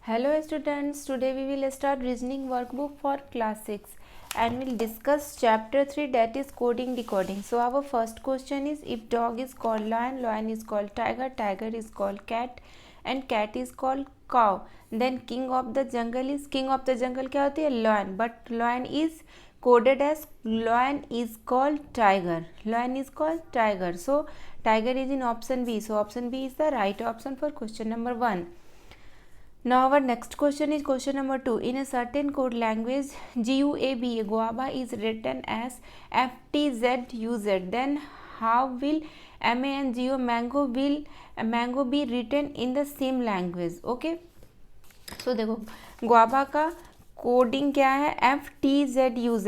Hello students, today we will start reasoning workbook for class 6 and we'll discuss chapter 3, that is coding decoding. So our first question is, if dog is called lion, lion is called tiger, tiger is called cat and cat is called cow, then king of the jungle is, king of the jungle क्या होती है? Lion, but lion is coded as lion is called tiger, lion is called tiger. So tiger is in option B, so option B is the right option for question number 1. Now our next question is question number 2. In a certain code language, GUABA, guava is written as FTZUZ. Then how will MANGO, mango be written in the same language? Okay. So देखो guava का coding क्या है? FTZUZ.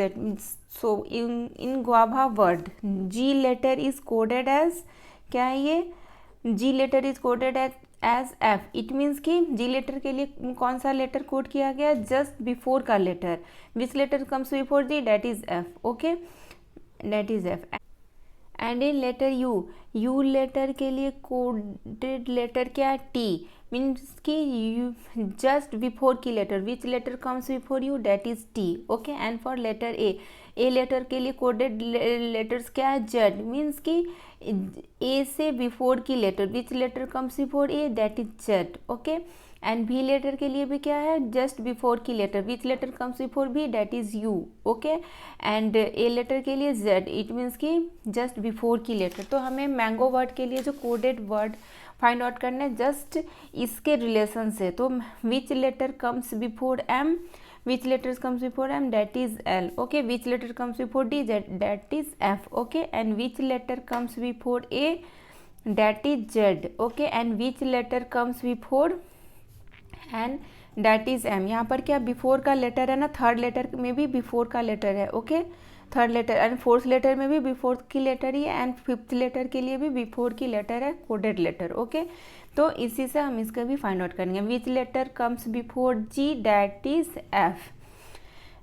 So in guava word, G letter is coded as, क्या है ये? G letter is coded as F. It means कि जी letter के लिए कौन सा लेटर कोड किया गया? जस्ट बिफोर का letter. Which letter comes before G? That is F. Okay, that is F. And in letter U, U letter के लिए कोडेड लेटर क्या है? टी. मीन्स कि यू जस्ट बिफोर की letter. Which letter comes before U? That is T. Okay. And for letter A letter के लिए coded letters क्या है? जेड. मीन्स कि ए से बिफोर की letter. Which letter comes before A? That is Z. Okay. And B letter के लिए भी क्या है? जस्ट बिफोर की letter. Which letter comes before B? That is U. Okay. And A letter के लिए जेड. इट मीन्स कि just before की लेटर. तो हमें मैंगो वर्ड के लिए जो कोडेड वर्ड फाइंड आउट करना है जस्ट इसके रिलेशन से. तो which letter comes before M? which letters comes before m? That is L. Okay. Which letter comes before D? That is F. Okay. And which letter comes before A? That is Z. Okay. And which letter comes before N? That is M. यहाँ पर क्या before का letter है ना, third letter में भी before का letter है. Okay. Third letter and fourth letter में भी बिफोर की लेटर ही है एंड फिफ्थ लेटर के लिए भी बिफोर की लेटर है, कोडेड लेटर. ओके. तो इसी से हम इसका भी फाइंड आउट करेंगे. Which letter comes before G? That is F.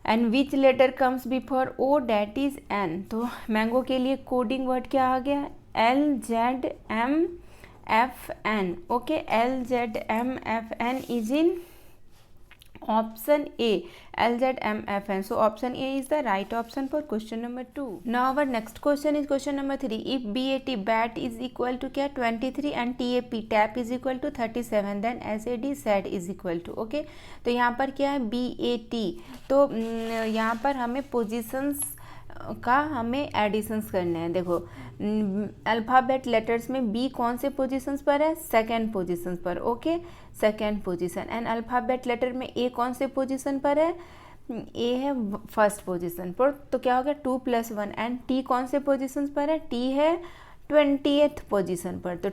And which letter comes before O? That is N. तो मैंगो के लिए कोडिंग वर्ड क्या आ गया? L Z M F N. Okay. L Z M F N is in option A, LZMFN. So option A is the right option for question number 2. Now our next question is question number 3. If BAT bat is equal to क्या 23 and TAP tap is equal to 37, then SAD sad is equal to. okay. तो यहाँ पर क्या है? BAT. तो यहाँ पर हमें पोजिशंस का हमें एडिशंस करने हैं. देखो अल्फ़ाबेट लेटर्स में बी कौन से पोजीशंस पर है? सेकंड पोजीशन पर. Okay. Second position. And alphabet letter में ए कौन से पोजीशन पर है? ए है फर्स्ट पोजीशन पर. तो क्या हो गया? 2 + 1. एंड टी कौन से पोजीशन पर है? टी है 20th पोजीशन पर. तो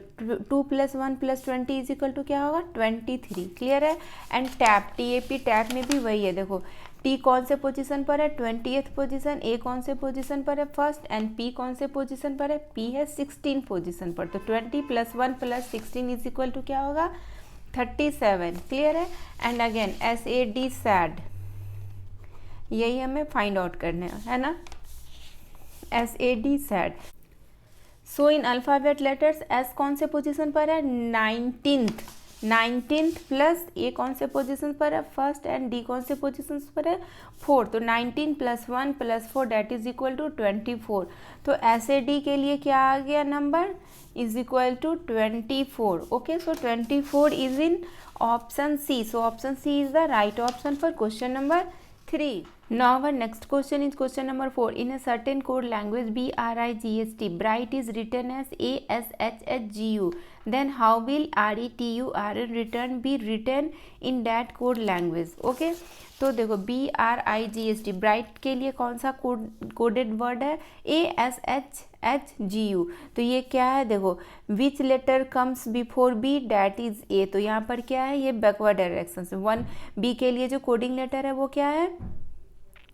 2 + 1 + 20 इज इक्वल टू क्या होगा? 23. क्लियर है. एंड टैप, TAP टैप में भी वही है. देखो टी कौन से पोजीशन पर है? 20th position. ए कौन से पोजीशन पर है? फर्स्ट. एंड पी कौन से पोजीशन पर है? पी है 16 पोजीशन पर. तो 20 + 1 + 16 इज इक्वल टू क्या होगा? 37. क्लियर है. एंड अगेन SAD सैड, यही हमें फाइंड आउट करना है ना. SAD sad. So in alphabet letters S कौन से पोजीशन पर है? 19th प्लस ए कौन से पोजीशन पर है? फर्स्ट. एंड डी कौन से पोजीशन पर है? 4. तो 19 + 1 + 4 दैट इज इक्वल टू 24. तो SAD के लिए क्या आ गया? Number is equal to 24. Okay. So 24 is in option C. So option C is the right option for question number 3. Now our next question is question number 4. In a certain code language BRIGST, bright is written as ASHHGU. Then how will RETURN return be written in that code language? Okay. तो देखो BRIGST bright के लिए कौन सा coded word है? ASHHGU. तो ये क्या है? देखो which letter comes before B? That is A. तो यहाँ पर क्या है? ये बैकवर्ड डायरेक्शन से 1 बी के लिए जो कोडिंग लेटर है वो क्या है?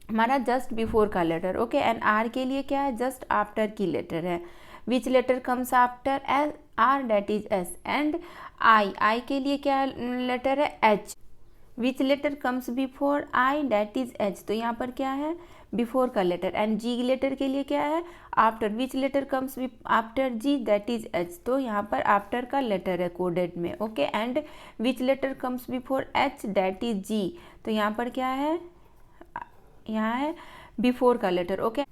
हमारा जस्ट बिफोर का लेटर. ओके. एंड आर के लिए क्या है? जस्ट आफ्टर की लेटर है. Which letter comes after R? That is S. And I के लिए क्या लेटर है? H. Which letter comes before I, that is H, तो यहाँ पर क्या है, बिफोर का लेटर। एंड जी लेटर के लिए क्या है, after, which letter comes after G, that is H, तो यहाँ पर आफ्टर का लेटर है कोडेड में, okay. And which letter comes before H, that is G, तो यहाँ पर क्या है, यहाँ है बिफोर का letter, okay.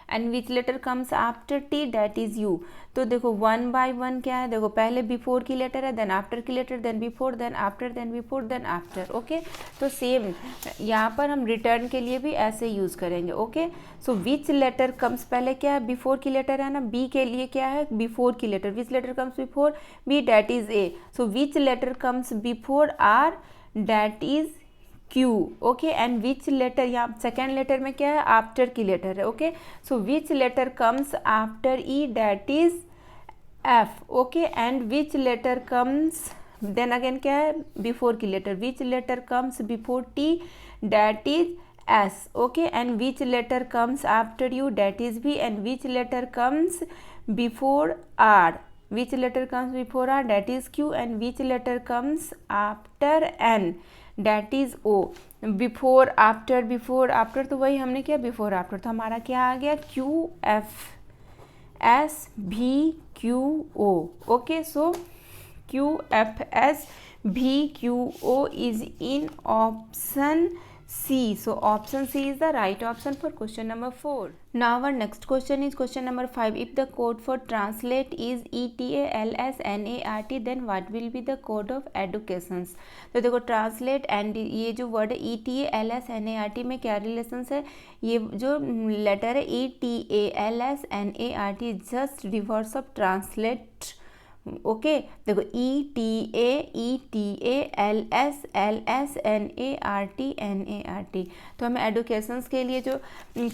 And which letter comes after T, that is U, तो देखो वन बाय वन क्या है, देखो पहले बिफोर की लेटर है, देन आफ्टर की letter, then before, then after, then before, then after, okay. तो सेम यहाँ पर हम रिटर्न के लिए भी ऐसे यूज़ करेंगे, okay. So which letter comes, पहले क्या है, बिफोर की लेटर है ना, बी के लिए क्या है, बिफोर की letter, which letter comes before B, that is A, so which letter comes before R, that is Q, okay. And which letter, यहाँ सेकेंड लेटर में क्या है, आफ्टर की लेटर है, okay. So which letter comes after E, that is F, okay. And which letter comes, then again क्या है, before की letter, which letter comes before T, that is S, okay. And which letter comes after U, that is B. And which letter comes before R, which letter comes before R, that is Q. And which letter comes after N, that is O. Before after तो वही हमने किया, before after, तो हमारा क्या आ गया, Q F S B Q O, okay. So Q F S B Q O is in option C. So option C is the right option for question number 4. Now our next question is question number 5. If the code for translate is ETALSNART, then what will be the code of educations? तो देखो translate and ये जो word है ETALSNART में क्या relation है, ये जो लेटर है ETALSNART just reverse of translate, okay. देखो ETALSLSNART, तो हमें एडुकेशंस के लिए जो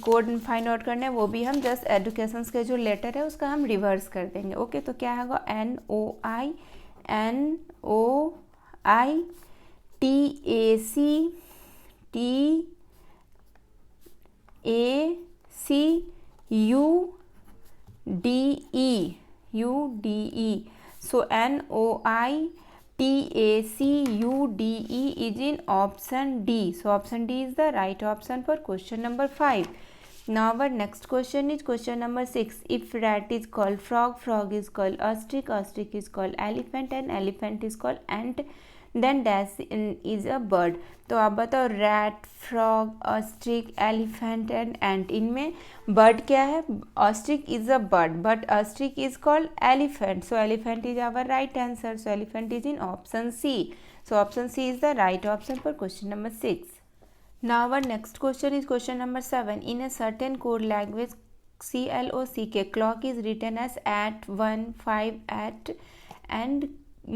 कोड फाइंड आउट करना है वो भी हम जस्ट एडुकेशंस के जो लेटर है उसका हम रिवर्स कर देंगे, ओके। तो क्या होगा, NOI TACUDE. So NOITACUDE is in option D. So option D is the right option for question number 5. Now our next question is question number 6. If rat is called frog, frog is called ostrich, ostrich is called elephant, and elephant is called ant, then dash is a bird. तो आप बताओ rat, frog, ostrich, elephant and ant, इनमें bird क्या है, ostrich is a bird but ostrich is called elephant, so elephant is our right answer, so elephant is in option C, so option C is the right option for question number 6. Now our next question is question number 7. In a certain code language CLOCK, clock is written as at, 1, 5, at and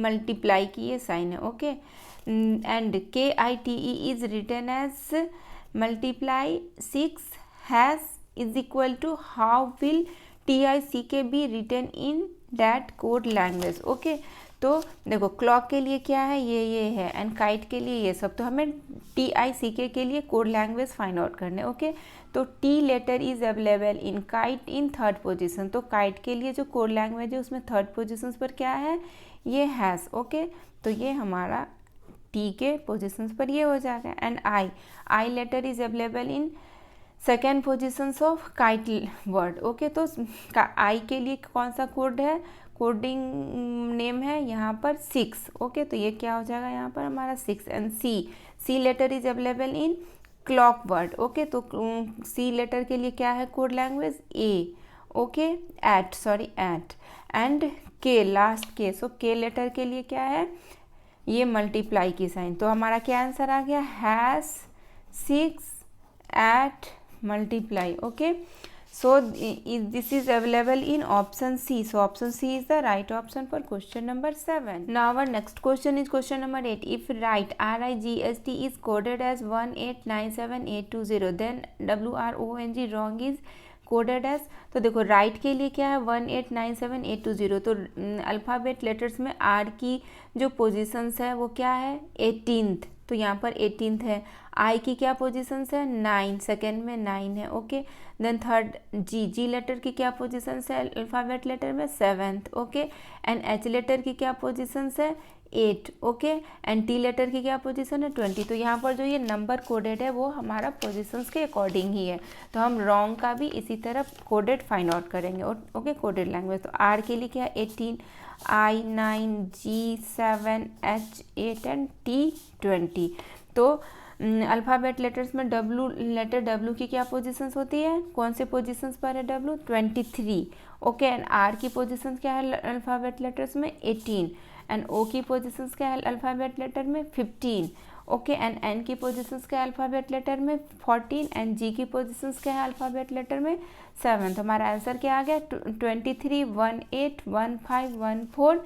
multiply की ये sign है, okay. And KITE is written as multiply 6 hash is equal to how will TICK be written in that code language, okay. तो देखो clock के लिए क्या है, ये है, एंड काइट के लिए ये सब, तो हमें TICK के लिए कोड लैंग्वेज फाइंड आउट करने, ओके। तो T letter is available in kite in third position, तो काइट के लिए जो कोड लैंग्वेज है उसमें थर्ड पोजीशन पर क्या है, ये हैश, ओके। तो ये हमारा T के पोजीशंस पर ये हो जाएगा। And I letter is available in second positions of kite word, okay. तो आई के लिए कौन सा कोड है, कोडिंग नेम है यहाँ पर 6, ओके। तो ये क्या हो जाएगा यहाँ पर हमारा 6। And C letter is available in clock word, okay. तो सी लेटर के लिए क्या है code language, a, okay, eight and K last K, so के लेटर के लिए क्या है, ये मल्टीप्लाई की साइन, तो हमारा क्या आंसर आ गया, hash 6 eight multiply, okay. So this is available in option C. So option C is the right option for question number 7. Now our next question is question number 8. If write RIGST is coded as 1897820, then WRONG wrong is coded as, तो देखो right के लिए क्या है 1897820, तो alphabet letters में are की जो पोजीशंस है वो क्या है 18th, तो यहाँ पर 18th है। आई की क्या पोजीशंस है 9, सेकेंड में 9 है, ओके। देन थर्ड जी लेटर की क्या पोजीशंस है अल्फ़ाबेट लेटर में 7th, okay. And H letter की क्या पोजीशंस है 8, ओके, एंड टी लेटर की क्या पोजीशन है 20। तो यहाँ पर जो ये नंबर कोडेड है वो हमारा पोजीशंस के अकॉर्डिंग ही है, तो हम रॉन्ग का भी इसी तरह कोडेड फाइंड आउट करेंगे, ओके, कोडेड लैंग्वेज। तो आर के लिए क्या है 18, आई 9, जी 7, एच 8 एंड टी 20। तो अल्फ़ाबेट लेटर्स में डब्लू लेटर डब्लू की क्या पोजीशंस होती है, कौन से पोजीशंस पर है डब्लू 23, ओके, एंड आर की पोजीशंस क्या है अल्फ़ाबेट लेटर्स में 18, एंड ओ की पोजीशंस क्या है अल्फ़ाबेट लेटर में 15, ओके, एंड एन की पोजीशंस क्या है अल्फ़ाबेट लेटर में 14, एंड जी की पोजीशंस क्या है अल्फ़ाबेट लेटर में 7। तो हमारा आंसर क्या आ गया 23, 18, 15, 14,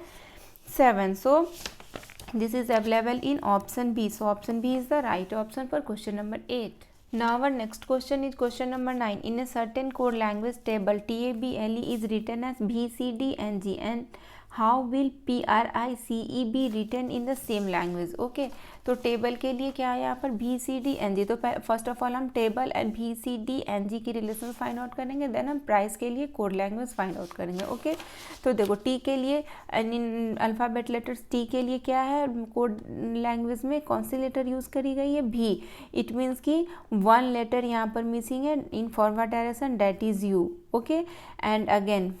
7। सो this is available in option B. So option B is the right option for question number 8. Now our next question is question number 9. In a certain code language table, TABLE is written as B, C, D and G, and how will PRICE be written in the same language? Okay, तो table के लिए क्या है यहाँ पर B C D N G. तो first of all हम table and B C D N G की रिलेशन फाइंड आउट करेंगे, देन हम प्राइस के लिए कोड लैंग्वेज फाइंड आउट करेंगे, ओके। तो देखो टी के लिए अल्फ़ाबेट लेटर्स टी के लिए क्या है कोड लैंग्वेज में कौन सी लेटर यूज़ करी गई है भी। इट मीन्स कि वन लेटर यहाँ पर मिसिंग है in forward direction, that is U, okay. And again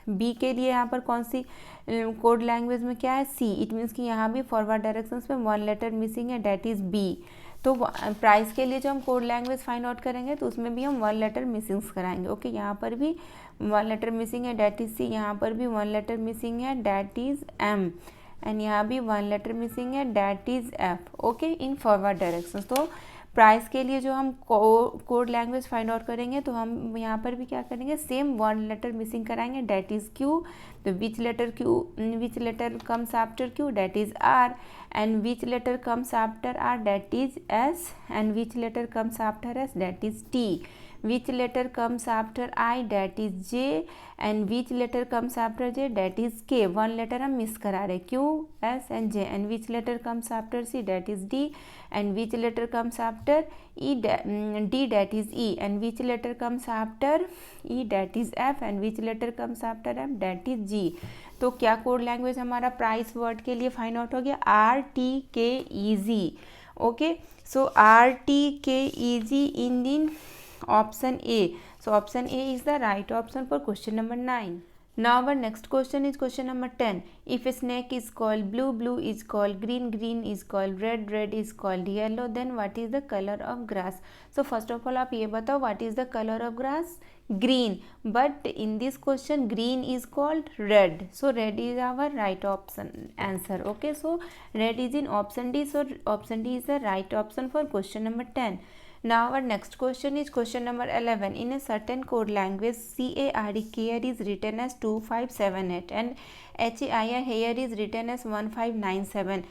B के लिए यहाँ पर कौन सी कोड लैंग्वेज में क्या है सी। इट मीन्स कि यहाँ भी फॉरवर्ड डायरेक्शंस में वन लेटर मिसिंग है, डेट इज़ बी। तो प्राइस के लिए जो हम कोड लैंग्वेज फाइंड आउट करेंगे तो उसमें भी हम वन लेटर मिसिंग्स कराएंगे, ओके। यहाँ पर भी वन लेटर मिसिंग है, डेट इज़ सी। यहाँ पर भी वन लेटर मिसिंग है, डेट इज़ एम, एंड यहाँ भी वन लेटर मिसिंग है, that is F, okay, in forward direction. तो प्राइस के लिए जो हम कोड लैंग्वेज फाइंड आउट करेंगे तो हम यहाँ पर भी क्या करेंगे सेम वन लेटर मिसिंग कराएंगे, डेट इज़ क्यू। तो which letter comes after Q, that is R, and which letter comes after R, that is S, and which letter comes after S, that is T. which letter comes after I, that is J, and which letter comes after J, that is K। One letter हम miss करा रहे Q, S and J, and which letter comes after C, that is D, and which letter comes after E, D, that is E, and which letter comes after E, that is F, and which letter comes after F, that is G। तो क्या code language हमारा price word के लिए find out हो गया RTKEG, okay. So RTKEG in option A. So option A is the right option for question number 9. Now our next question is question number 10. If a snake is called blue, blue is called green, green is called red, red is called yellow, then what is the color of grass? So first of all आप ये बताओ what is the color of grass? Green. But in this question green is called red. So red is our right option answer. Okay, so red is in option D. So option D is the right option for question number 10. Now our next question is question number 11. In a certain code language, CARE care is written as 2578 and HAIR here is written as 1597.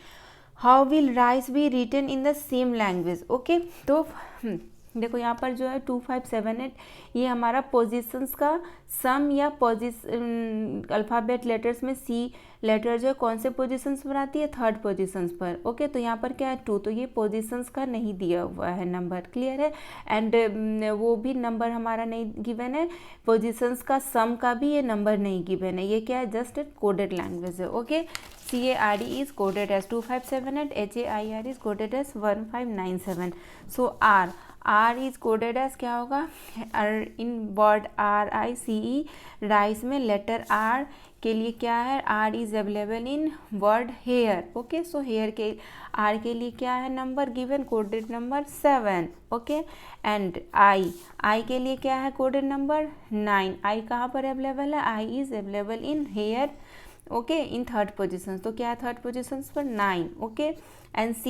How will rice be written in the same language? Okay, तो देखो यहाँ पर जो है 2578 ये हमारा positions का सम या अल्फ़ाबेट लेटर्स में सी लेटर जो है कौन से पोजीशंस पर आती है थर्ड पोजीशंस पर, ओके। तो यहाँ पर क्या है 2, तो ये पोजीशंस का नहीं दिया हुआ है नंबर, क्लियर है। एंड वो भी नंबर हमारा नहीं गिवन है, पोजीशंस का सम का भी ये नंबर नहीं गिवन है, ये क्या है जस्ट कोडेड लैंग्वेज है, okay. CARE is coded as 2578, HAIR is coded as 1597. So R is coded as क्या होगा इन वर्ड RICE, राइस में लेटर R के लिए क्या है R is available in word hair, okay. So here के R के लिए क्या है number given coded number 7, okay. And I के लिए क्या है कोडेड नंबर 9। I कहाँ पर अवेलेबल है I is available in hair, okay, in third position. तो क्या है थर्ड पोजिशन पर 9, okay. And C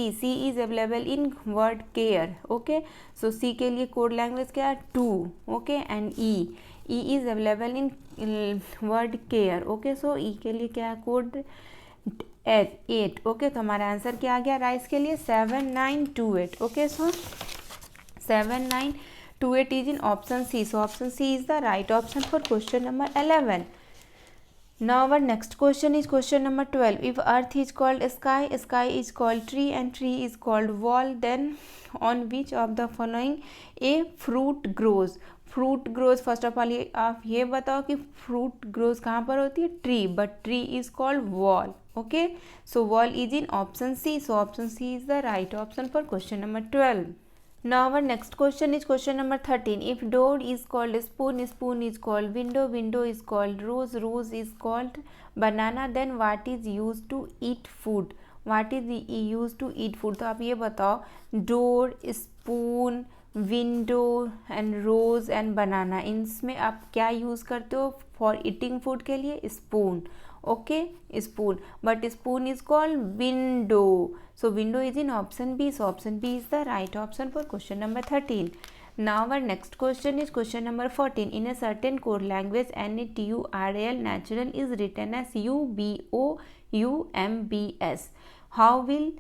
is available in word care, okay. So C के लिए कोड लैंग्वेज क्या है 2, okay. And E is available in word care, okay. So E के लिए क्या है कोड 8, ओके। तो हमारा आंसर क्या आ गया राइस के लिए 7928, okay. So 7928 is in option C. So option C is the right option for question number 11. Now our next question is question number 12. If earth is called sky, sky is called tree and tree is called wall, then on which of the following a fruit grows? Fruit grows, first of all ये आप ये बताओ कि fruit grows कहाँ पर होती है? Tree, but tree is called wall. Okay, so wall is in option C. So option C is the right option for question number 12. Now our next question is question number 13. If door is called spoon, spoon is called window, window is called rose, rose is called banana, then what is used to eat food? What is used to eat food? तो आप ये बताओ, door, spoon, window and rose and banana, इनमें आप क्या use करते हो for eating food के लिए? Spoon. Okay, spoon, but spoon is called window. So window is in option B. So option B is the right option for question number 13. Now our next question is question number 14. In a certain code language, NATURL, natural is written as UBOUMBS. How will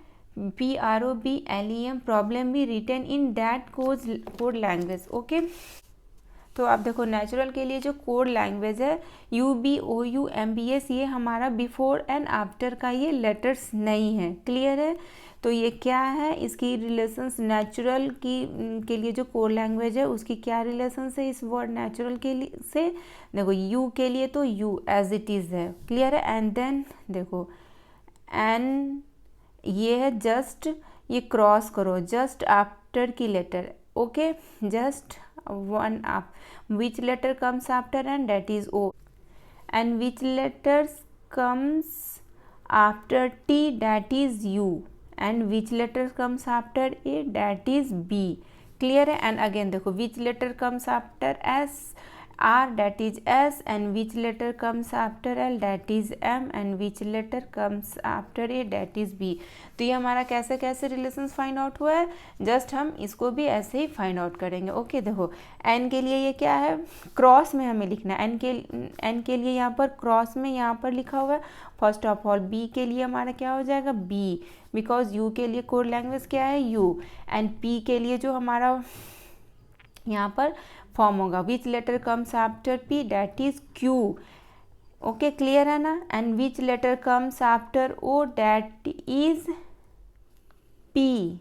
PROBLEM, problem be written in that code language? Okay, तो आप देखो natural के लिए जो code language है UBOUMBS, ये हमारा before and after का ये लेटर्स नहीं है. क्लियर है? तो ये क्या है, इसकी रिलेशंस नेचुरल के लिए जो कोड लैंग्वेज है उसकी क्या रिलेशंस है इस वर्ड नेचुरल के लिए से? देखो यू के लिए तो यू एज इट इज़ है. क्लियर है? एंड देन देखो एन ये है जस्ट, ये क्रॉस करो जस्ट आफ्टर की लेटर. ओके, जस्ट वन आप, which letter comes after N that is O, and which letters comes after T that is U, and which letter comes after A that is B. Clear है? And again देखो which letter comes after S R, that is S, and which letter comes after L, that is M, and which letter comes after A, that is B. तो ये हमारा कैसे कैसे relations find out हुआ है, just हम इसको भी ऐसे ही फाइंड आउट करेंगे. ओके, देखो N के लिए ये क्या है, क्रॉस में हमें लिखना है. N के लिए यहाँ पर क्रॉस में यहाँ पर लिखा हुआ है. फर्स्ट ऑफ ऑल B के लिए हमारा क्या हो जाएगा? B, बिकॉज U के लिए कोड लैंग्वेज क्या है? U. एंड P के लिए जो हमारा यहाँ पर फॉर्म होगा, which letter comes after P, that is Q. Okay, clear है ना? And which letter comes after O, that is P.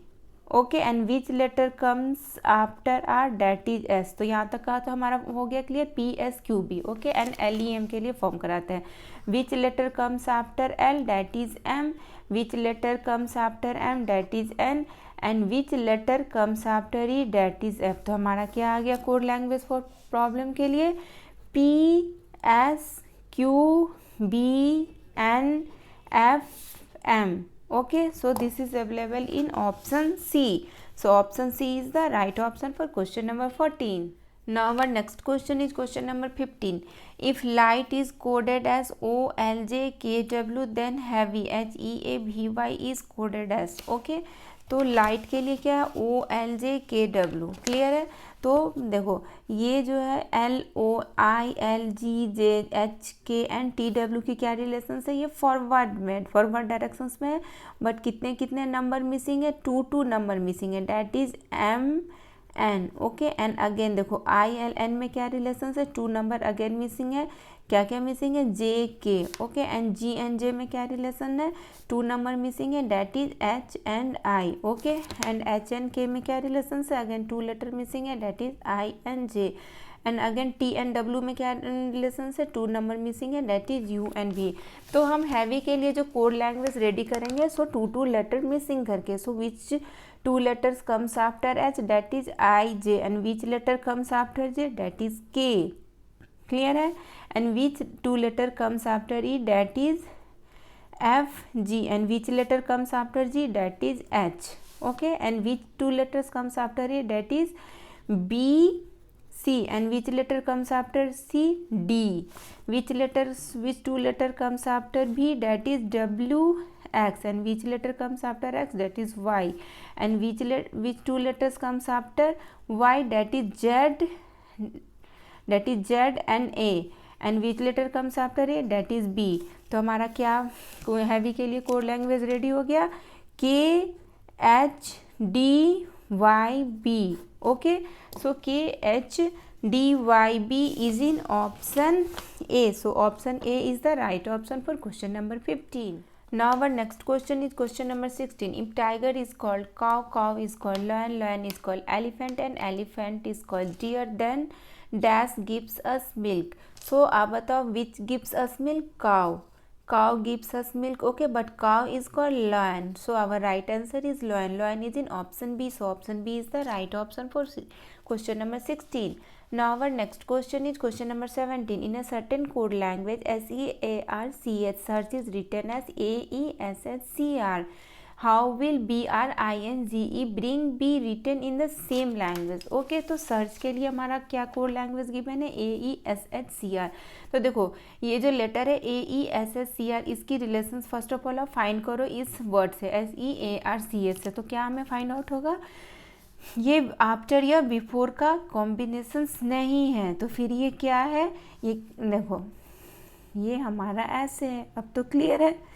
Okay, and which letter comes after R, that is S. तो यहाँ तक का तो हमारा हो गया clear, P S Q B. Okay, and L E M के लिए फॉर्म कराते हैं. Which letter comes after L, that is M. Which letter comes after M, that is N. And which letter comes after E, that is F. तो हमारा क्या आ गया code language for problem के लिए? P S Q B N F M. Okay, so this is available in option C. So option C is the right option for question number 14. Now our next question is question number 15. If light is coded as OLJKW, then heavy HEAVY is coded as. Okay, तो light के लिए क्या है? OLJKW. Clear है? तो देखो ये जो है LOILGJHK की क्या रिलेशन है? ये फॉरवर्ड में, फॉरवर्ड डायरेक्शंस में है, बट कितने कितने नंबर मिसिंग है? 2 नंबर मिसिंग है, that is MN. Okay, and again देखो ILN में क्या रिलेशन है? 2 नंबर अगेन मिसिंग है. क्या क्या मिसिंग है? JK. ओके, एंड GNJ में क्या रिलेशन है? 2 नंबर मिसिंग है, that is H and I. Okay, and HNK में क्या रिलेशन है? अगेन 2 लेटर मिसिंग है, that is INJ. And again TNW में क्या रिलेशन है? 2 नंबर मिसिंग है, that is U and V. तो हम हैवी के लिए जो कोड लैंग्वेज रेडी करेंगे, सो 2 लेटर मिसिंग करके, सो विच 2 letters comes after H, that is IJ, and which letter comes after J, that is K. Clear है? And which 2 letter comes after E, that is FG, and which letter comes after G, that is H. Okay, and which 2 letters comes after A, that is BC, and which letter comes after C, D. Which 2 letter comes after B, that is WX, and which letter comes after X, that is Y, and which 2 letters comes after Y, that is Z and A, and which letter comes after A, that is B. तो हमारा क्या heavy के लिए code language ready हो गया? KHDYB. Okay, so KHDYB is in option A. So option A is the right option for question number 15. Now our next question is question number 16. If tiger is called cow, cow is called lion, lion is called elephant, and elephant is called deer, then dash gives us milk. So आप बताओ which gives us milk? Cow. Cow gives us milk, okay, but cow is called lion. So our right answer is lion. Lion is in option B. So option B is the right option for question number 16. Now our next question is question number 17. In a certain code language, SEARCH, search is written as AESSCR. How will BRINGE bring be written in the same language? Okay, तो search के लिए हमारा क्या code language given है? AESHCR. तो देखो ये जो लेटर है AESHCR, इसकी रिलेशन फर्स्ट ऑफ ऑल आप फाइंड करो इस वर्ड से SEARCH से. तो क्या हमें फाइंड आउट होगा? ये आफ्टर या बिफोर का कॉम्बिनेशंस नहीं है, तो फिर ये क्या है? ये देखो ये हमारा ऐसे है. अब तो क्लियर है.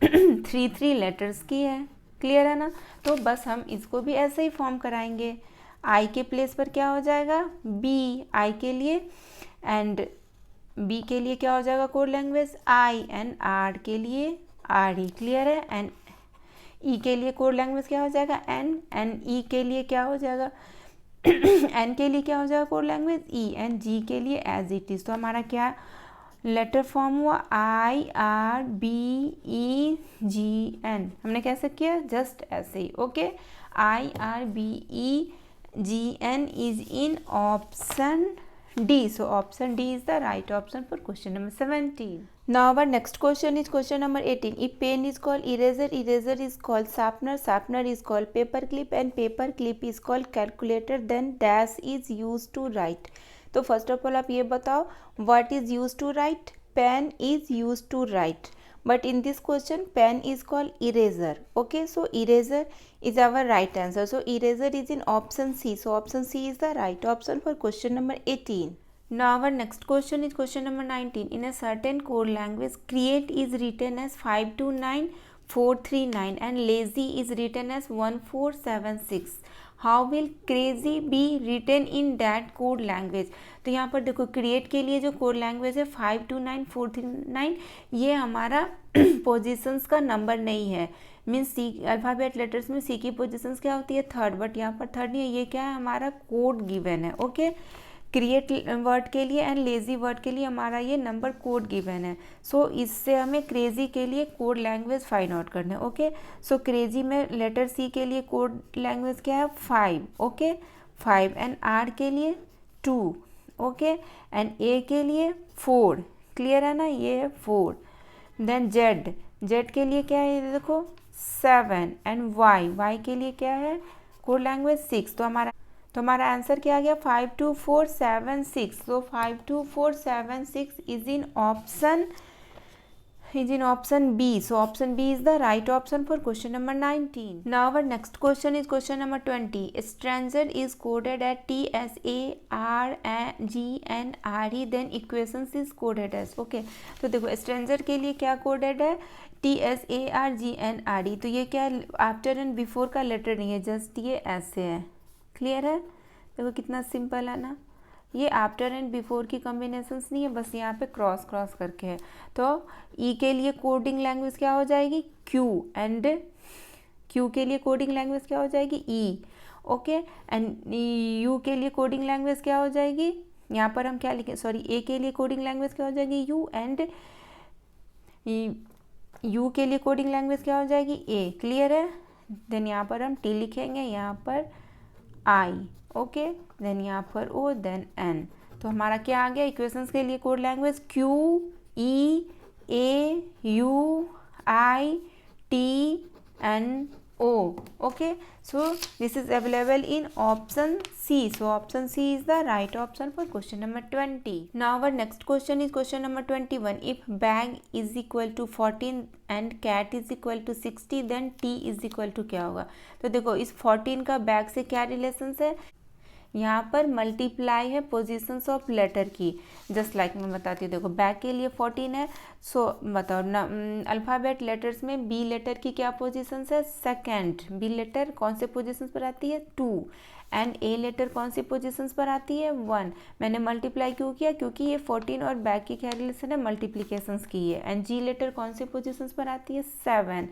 3 लेटर्स की है, क्लियर है ना? तो बस हम इसको भी ऐसे ही फॉर्म कराएंगे. आई के प्लेस पर क्या हो जाएगा? बी आई के लिए, एंड बी के लिए क्या हो जाएगा code language? I, and R के लिए आर ई, क्लियर है? एंड ई के लिए कोड लैंग्वेज क्या हो जाएगा? एन, एंड ई के लिए क्या हो जाएगा? एन के लिए क्या हो जाएगा कोड लैंग्वेज? ई, एंड जी के लिए एज इट इज. तो हमारा क्या लेटर फॉर्म हुआ? IRBEGN. हमने कैसे किया? जस्ट ऐसे ही. Okay, IRBEGN is in option D. So option D is the right option for question number 17. Now our next question is question number 18. If pen is called eraser, eraser is called sharpener, sharpener is called paper clip, and paper clip is called calculator, then dash is used to write. तो first of all आप ये बताओ what is used to write? Pen is used to write, but in this question pen is called eraser. Okay, so eraser is our right answer. So eraser is in option C. So option C is the right option for question number 18. Now our next question is question number 19. In a certain code language, create is written as 529439 and lazy is written as 1476. How will crazy be written in that code language? तो यहाँ पर देखो create के लिए जो code language है 529439, ये हमारा पोजीशंस का नंबर नहीं है. मीन्स सी अल्फ़ाबेट लेटर्स में सी की पोजीशंस क्या होती है? थर्ड, बट यहाँ पर थर्ड नहीं है. ये क्या है? हमारा कोड गिवन है. ओके, क्रिएट वर्ड के लिए एंड लेजी वर्ड के लिए हमारा ये नंबर कोड गिवन है. सो इससे हमें क्रेजी के लिए कोड लैंग्वेज फाइंड आउट करना है. ओके, सो क्रेजी में लेटर सी के लिए कोड लैंग्वेज क्या है? 5. ओके, 5, एंड आर के लिए 2. ओके, एंड ए के लिए 4. क्लियर है ना? ये है 4. देन जेड, जेड के लिए क्या है? ये देखो 7, एंड वाई, वाई के लिए क्या है कोड लैंग्वेज? 6. तो हमारा आंसर क्या आ गया? 52476. So 52476 is in option B. So option B is the right option for question number 19. Now our next question is question number 20. Stranger is coded at TSARGNRE, then equations is coded as. Okay, तो देखो stranger के लिए क्या coded है? TSARGNRE. तो ये क्या after and before का लेटर नहीं है, जस्ट ये ऐसे है. क्लियर है? देखो कितना सिंपल है ना. ये आफ्टर एंड बिफोर की कॉम्बिनेशंस नहीं है, बस यहाँ पे क्रॉस क्रॉस करके है. तो ई के लिए कोडिंग लैंग्वेज क्या हो जाएगी? क्यू, एंड क्यू के लिए कोडिंग लैंग्वेज क्या हो जाएगी? ई. ओके, एंड यू के लिए कोडिंग लैंग्वेज क्या हो जाएगी? यहाँ पर हम क्या लिखें? सॉरी, ए के लिए कोडिंग लैंग्वेज क्या हो जाएगी? यू, एंड यू के लिए कोडिंग लैंग्वेज क्या हो जाएगी? ए. क्लियर है? देन यहाँ पर हम टी लिखेंगे, यहाँ पर आई. ओके, देन यहाँ पर ओ, देन एन. तो हमारा क्या आ गया? इक्वेशंस के लिए code language Q E A U I T N O. Okay, so this is available in option C. So option C is the right option for question number 20. Now our next question is question number 21. If bag is equal to 14 and cat is equal to 60, then T is equal to क्या होगा? तो देखो इस 14 का bag से क्या relation है? यहाँ पर मल्टीप्लाई है पोजीशंस ऑफ लेटर की. जस्ट लाइक मैं बताती हूँ. देखो बैक के लिए 14 है. सो बताओ अल्फ़ाबेट लेटर्स में बी लेटर की क्या पोजीशंस है? सेकंड. बी लेटर कौन से पोजीशंस पर आती है? 2. एंड ए लेटर कौन सी पोजीशंस पर आती है? 1. मैंने मल्टीप्लाई क्यों किया? क्योंकि ये 14 और बैक की क्या रिलेशन है? मल्टीप्लीकेशंस की है. एंड जी लेटर कौन सी पोजीशंस पर आती है? 7.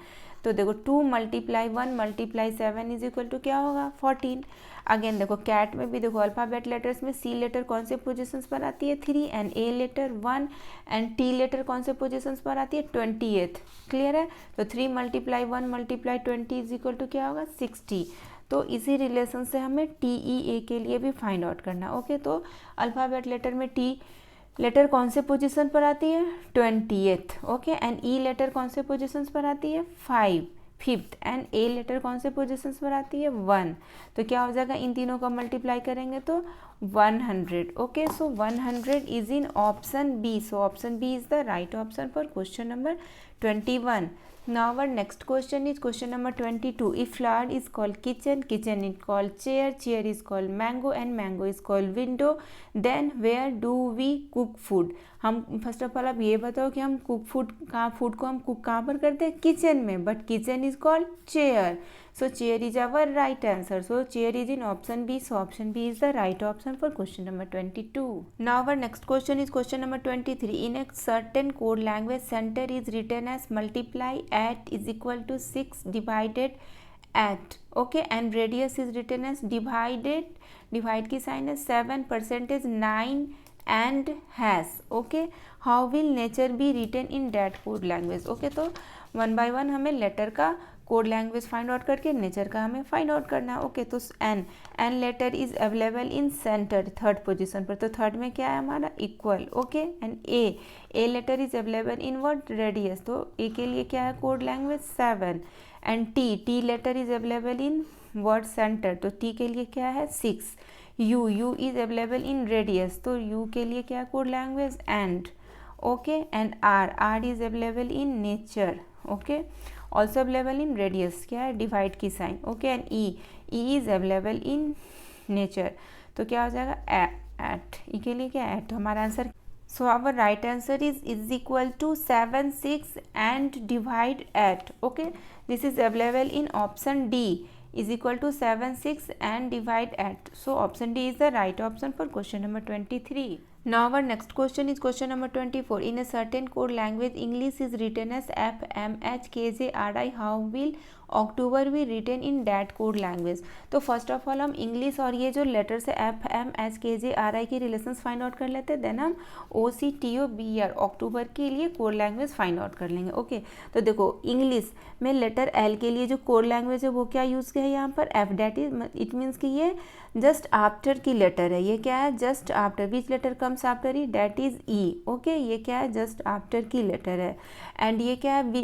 तो देखो 2 × 1 × 7 इज इक्वल टू क्या होगा 14। अगेन देखो कैट में भी देखो अल्फ़ाबेट लेटर्स में सी लेटर कौन से पोजीशंस पर आती है 3 and A letter 1 and T letter कौन से पोजीशंस पर आती है 28। क्लियर है। तो 3 × 1 × 20 इज इक्वल टू क्या होगा 60। तो इसी रिलेशन से हमें टी ई ए के लिए भी फाइंड आउट करना। ओके, तो अल्फ़ाबेट लेटर में टी लेटर कौन से पोजीशन पर आती है 20th। Okay, and E letter कौन से पोजीशंस पर आती है 5th एंड ए लेटर कौन से पोजीशंस पर आती है 1। तो क्या हो जाएगा, इन तीनों का मल्टीप्लाई करेंगे तो 100। Okay, so 100 is in option B. So option B is the right option for question number 21। Now our next question is question number 22. If flower is called kitchen, kitchen is called chair, chair is called mango and mango is called window, then where do we cook food? हम first of all आप ये बताओ कि हम cook food को हम cook कहाँ पर करते हैं किचन में, but kitchen is called chair. So chair is our right answer. So chair is in option B. So option B is the right option for question number 22. Now our next question is question number 23. In a certain code language, center is written as multiply at is equal to 6 divided at. Okay, and radius is written as divided, divide की sign है 7% 9 and has. Okay, how will nature be written in that code language? Okay, तो 1 by 1 हमें letter का code language find out करके nature का हमें find out करना है। ओके, तो N letter is available in center, third position पर। तो थर्ड में क्या है हमारा equal. Okay, and A letter is available in what radius. तो ए के लिए क्या है code language 7 and T letter is available in word center. तो टी के लिए क्या है 6। U is available in radius. तो यू के लिए क्या है code language and. Okay, and R is available in nature. Okay, also available in radius, क्या है डिवाइड की sign. Okay, and E is available in nature. तो क्या हो जाएगा एट। ई के लिए क्या है एट। तो हमारा answer, so our right answer is equal to 7 6 and divide eight. Okay, this is available in option D is equal to 7 6 and divide at. So option D is the right option for question number 23. Now our next question is question number 24. In a certain code language, English is written as F M H K J R I. How will October be written in that code language? तो first of all हम English और ये जो letter से F M H के जे are आई की relations find out कर लेते हैं। देन हम O C T O B R October के लिए कोड लैंग्वेज फाइंड आउट कर लेंगे। ओके, तो देखो इंग्लिश में लेटर एल के लिए जो कोड लैंग्वेज है वो क्या यूज़ किया है यहाँ पर F. That is it means कि ये जस्ट आफ्टर की लेटर है। ये क्या है just after. Which letter comes after E, that is E. Okay, ये क्या है जस्ट आफ्टर की लेटर है। एंड ये क्या है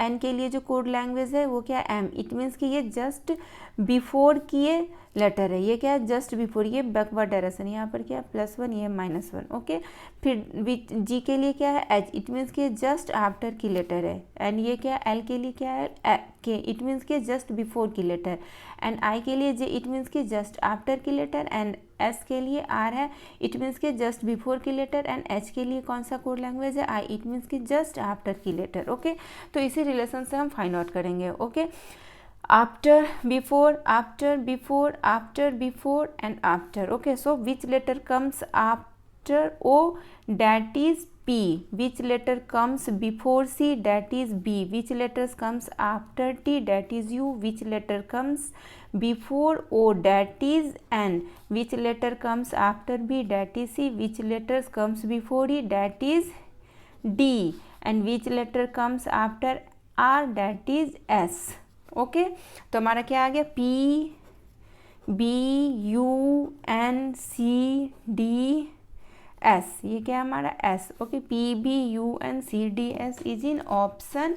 एन के लिए जो कोड लैंग्वेज है वो क्या है एम। इट मीन्स कि ये जस्ट बिफोर की ये लेटर है। ये क्या है जस्ट बिफोर, ये बैकवर्ड डायरेक्शन। यहाँ पर क्या है +1, ये -1। ओके, फिर जी के लिए क्या है एच। इट मीन्स कि जस्ट आफ्टर की लेटर है। एंड ये क्या है एल के लिए क्या है के। इट मीन्स कि जस्ट बिफोर की लेटर। एंड आई के लिए जे। इट मीन्स कि जस्ट आफ्टर की लेटर। एंड एस के लिए आर है। इट मीन्स कि जस्ट बिफोर की लेटर। एंड एच के लिए कौन सा कोड लैंग्वेज है आई। इट मीन्स कि जस्ट आफ्टर की लेटर। ओके, तो इसी रिलेशन से हम फाइंड आउट करेंगे। Okay, after, before, after, before, after, before and after. Okay, so which letter comes after O, that is P. Which letter comes before C, that is B. Which letters comes after T, that is U. Which letter comes before O, that is N. Which letter comes after B, that is C. Which letters comes before E, that is D. And which letter comes after R, that is S. Okay, तो हमारा क्या आ गया P B U N C D S। ये क्या है हमारा S। Okay, P B U N C D S is in option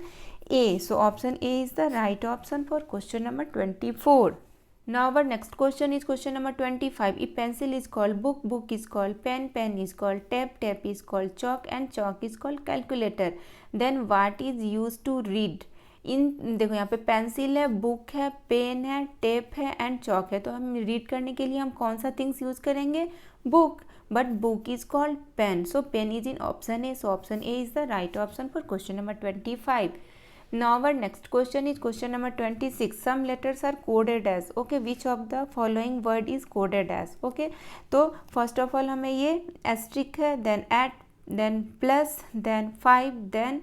A. So option A is the right option for question number 24. Now our next question is question number 25. If pencil is called book, book is called pen, pen is called tab, tab is called chalk and chalk is called calculator, then what is used to read? इन देखो यहाँ पे pencil है, book है, pen है, tape है and chalk है। तो हम रीड करने के लिए हम कौन सा थिंग्स यूज़ करेंगे book, but book is called pen. So pen is in option A. So option A is the right option for question number 25. Now our next question is question number 26. Some letters are coded as. Okay, which of the following word is coded as? Okay, तो first of all हमें ये asterisk है, then eight, then plus, देन 5, then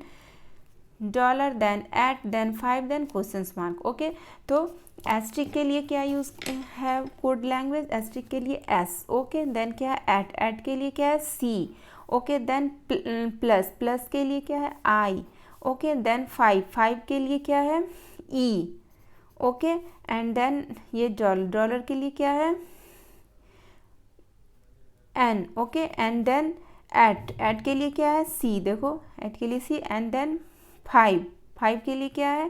dollar, then eight, then 5, then question mark. Okay, तो asterisk के लिए क्या use है कोड लैंग्वेज, एस्ट्रिक के लिए एस। ओके, देन क्या है एट, एट के लिए क्या है सी। ओके, देन प्लस, प्लस के लिए क्या है आई। ओके, देन 5, 5 के लिए क्या है ई। ओके, एंड देन ये डॉलर, डॉलर के लिए क्या है N. Okay, and then eight, eight के लिए क्या है सी, देखो एट के लिए सी, एंड देन 5, 5 के लिए क्या है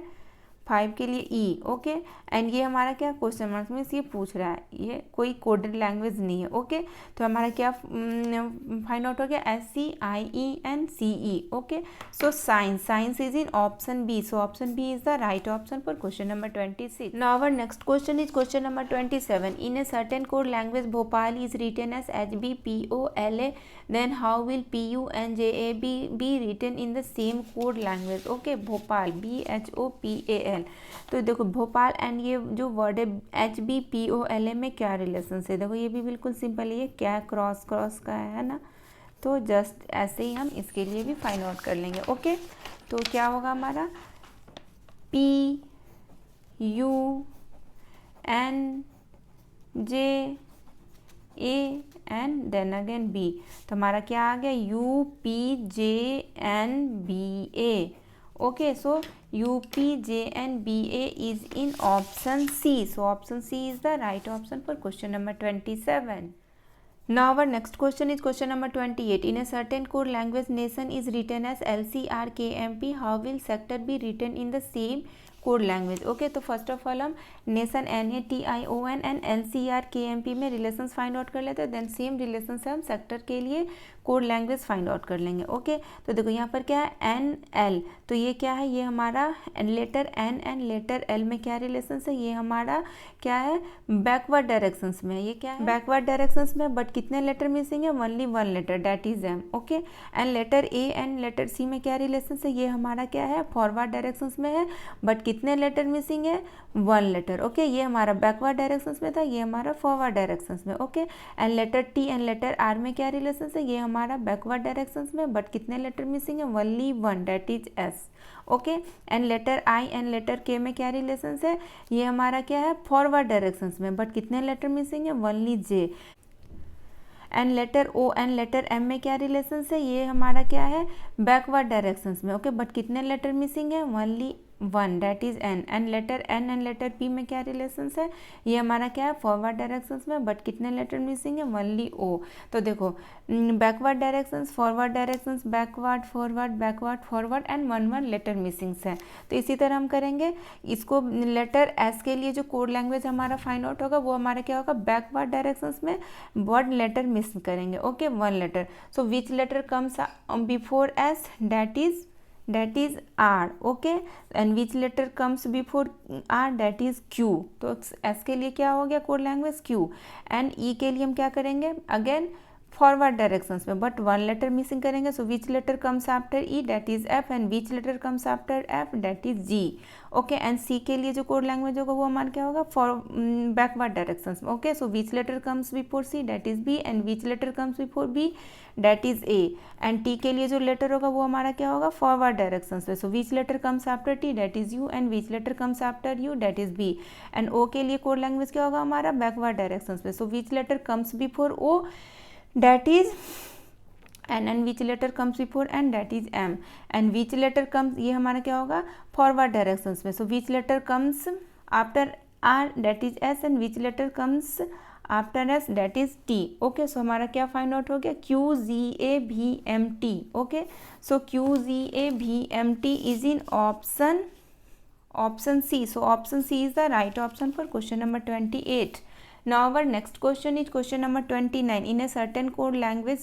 5 के लिए ई। ओके, एंड ये हमारा क्या क्वेश्चन मार्क्स में ये पूछ रहा है, ये कोई कोडेड लैंग्वेज नहीं है। ओके, तो हमारा क्या फाइंड आउट हो गया SCIENCE। Okay, so science, science is in option B, so option B is the right option for question number 26। Now our next question is question number 27। In a certain code language Bhopal is written as HBPOLA, then how will PUNJAB be written in the same code language? Okay, Bhopal BHOPAL। तो देखो Bhopal and ये जो word है HBPOLA में क्या relation है, देखो ये भी बिल्कुल सिंपल है, ये क्या क्रॉस क्रॉस का है ना, तो जस्ट ऐसे ही हम इसके लिए भी फाइंड आउट कर लेंगे। ओके, तो क्या होगा हमारा PUNJA and then again B, तो हमारा क्या आ गया UPJNBA। Okay, so UPJNBA is in option C, so option C is the right option for question number 27। Now our next question is question number 28. In a certain code language, nation is written as LCRKMP. How will sector be written in the same code language? Okay, तो first of all हम nation NATION and LCRKMP में relations find out कर लेते हैं, then same relation से हम sector के लिए कोड लैंग्वेज फाइंड आउट कर लेंगे। ओके, तो देखो यहाँ पर क्या है NL, तो ये क्या है, ये हमारा letter N and letter L में क्या रिलेशन है, ये हमारा क्या है बैकवर्ड डायरेक्शंस में, ये क्या है बैकवर्ड डायरेक्शंस में, बट कितने लेटर मिसिंग है, only 1 letter, that is M। Okay, and letter A and letter C में क्या रिलेशन है, ये हमारा क्या है फॉरवर्ड डायरेक्शंस में है, बट कितने लेटर मिसिंग है 1 लेटर। ओके, ये हमारा बैकवर्ड डायरेक्शंस में था, ये हमारा फॉरवर्ड डायरेक्शंस में। Okay, and letter T and later R में क्या रिलेशन है, ये हमारा बैकवर्ड डायरेक्शंस में, बट कितने लेटर मिसिंग है only 1, that is S। Okay, and letter I and later K में क्या रिलेशन है, ये हमारा क्या है फॉरवर्ड डायरेक्शंस में, बट कितने लेटर मिसिंग है only J। And later O and later M में क्या रिलेशन है, ये हमारा क्या है बैकवर्ड डायरेक्शंस में। ओके, बट कितने लेटर मिसिंग है only 1, that is N। And letter N and letter P में क्या रिलेशन है, ये हमारा क्या है फॉरवर्ड डायरेक्शंस में, बट कितने लेटर मिसिंग है ओनली O। तो देखो backward directions, forward directions, backward forward, backward forward and 1 letter missings है। तो इसी तरह हम करेंगे इसको। लेटर S के लिए जो कोड लैंग्वेज हमारा फाइंड आउट होगा वो हमारा क्या होगा बैकवर्ड डायरेक्शंस में 1 लेटर मिस करेंगे। Okay, 1 letter, so which letter comes before S, that is R। Okay, and which letter comes before R, that is Q। तो S के लिए क्या हो गया code language Q, and E के लिए हम क्या करेंगे अगेन फॉरवर्ड डायरेक्शंस में, बट 1 लेटर मिसिंग करेंगे, so which letter comes after E, that is F, and which letter comes after F, that is G। Okay, and C के लिए जो कोड लैंग्वेज होगा वो हमारा क्या होगा फॉर बैकवर्ड डायरेक्शंस में। Okay, so which letter comes before C, that is B, and which letter comes before B, that is A। And T के लिए जो लेटर होगा वो हमारा क्या होगा फॉरवर्ड डायरेक्शंस में, so which letter comes after T, that is U, and which letter comes after U, that is B। And O के लिए कोड लैंग्वेज क्या होगा हमारा बैकवर्ड डायरेक्शंस में, so which letter comes before O, that is N, and which letter comes before N, that is M, and which letter comes, ये हमारा क्या होगा फॉरवर्ड डायरेक्शंस में, so which letter comes after R, that is S, and which letter comes after S, that is T। Okay, so हमारा क्या find out हो गया QZAVMT। Okay, so QZAVMT is in option C, so option C is the right option for question number 28। Now our next question is question number 29. In a certain code language,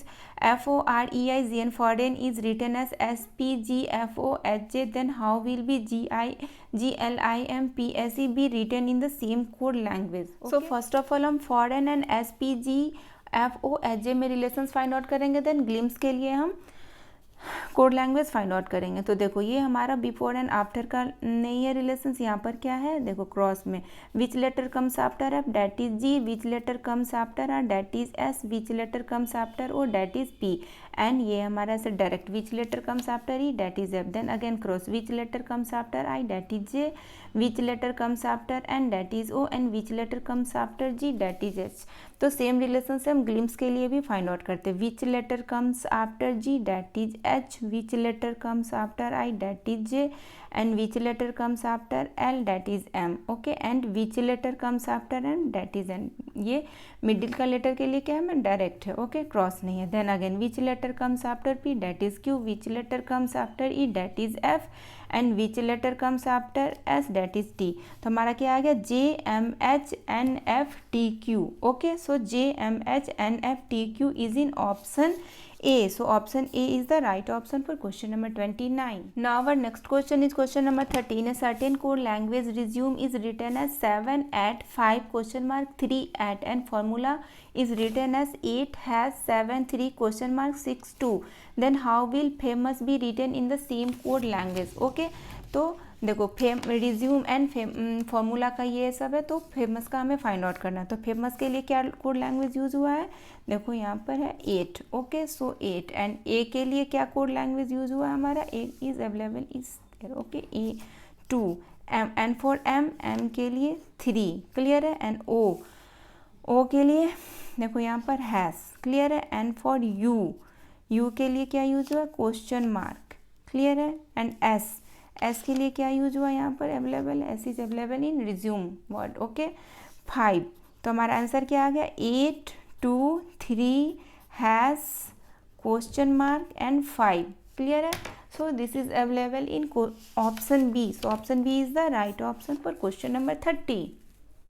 FOREIGN foreign is written as SPGFOHJ, then how will be GLIMPSE be written in the same code language? Okay. So first of all हम foreign and SPGFOHJ में relations find out करेंगे, then glimpse के लिए हम code language find out करेंगे। तो देखो ये हमारा बिफोर एंड आफ्टर का नहीं है रिलेशन, यहाँ पर क्या है देखो क्रॉस में, which letter comes after F that is G, which letter comes after R that is S, which letter comes after O that is P, and ये हमारा ऐसे direct which letter comes after E that is F, then again cross which letter comes after I that is J, which letter comes after N that is O, and which letter comes after G that is H. तो same relation से हम glimpse के लिए भी find out करते हैं, which letter comes after G that is H, which letter comes after I that is J, and which letter comes after L that is M, okay, and which letter comes after N that is N. ये middle का letter के लिए क्या है मैं direct है, okay, cross नहीं है। Then again which letter comes after P that is Q, which letter comes after E that is F, and which letter comes after S that is T. तो हमारा क्या आ गया J M H N F T Q, okay, so J M H N F T Q is in option A. So option A is the right option for question number 29. Now our next question is question number 13. A certain code language resume is written as 7 at 5 question mark 3 at, and formula is written as 8 has 7 3 question mark 6 2. Then how will famous be written in the same code language? Okay, तो देखो resume and formula का ये सब है, तो famous का हमें find out करना है। तो फेमस के लिए क्या कोड लैंग्वेज यूज़ हुआ है, देखो यहाँ पर है 8, ओके, सो 8, एंड ए के लिए क्या कोड लैंग्वेज यूज़ हुआ है हमारा, A is available is there, okay, A 2, M N for M के लिए 3, क्लियर है, एंड ओ के लिए देखो यहाँ पर हैज़, क्लियर है, एंड फॉर यू के लिए क्या यूज़ हुआ, क्वेश्चन मार्क, क्लियर है, एंड एस के लिए क्या यूज हुआ यहाँ पर available, S is available in resume word, okay, 5। तो हमारा आंसर क्या आ गया 8 2 3 has question mark and 5, clear है। So this is available in option B, so option B is the right option for question number 30।